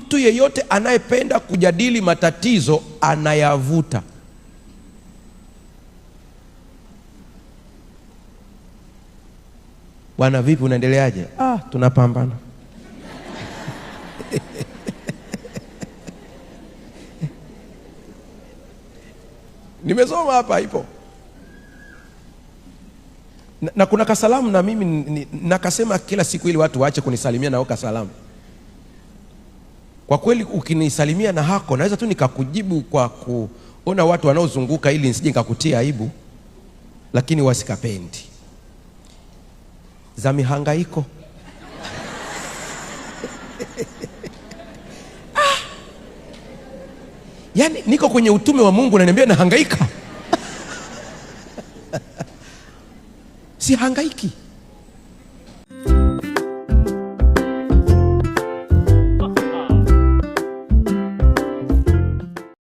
Mtu yeyote anayependa kujadili matatizo anayavuta. Bwana vipi, unaendeleaje? Tunapambana. Nimesoma hapa ipo. Na kuna kasalamu na mimi nakasema kila siku ili watu waache kunisalimia na kasalamu. Kwa kweli ukinisalimia na hako naweza tu nikakujibu kwa kuona watu wanaozunguka ili nisije nikakutia aibu, lakini wasikapendi. Za mihangaiko. Yaani niko kwenye utume wa Mungu na niambia nahangaika. Si hangaiki.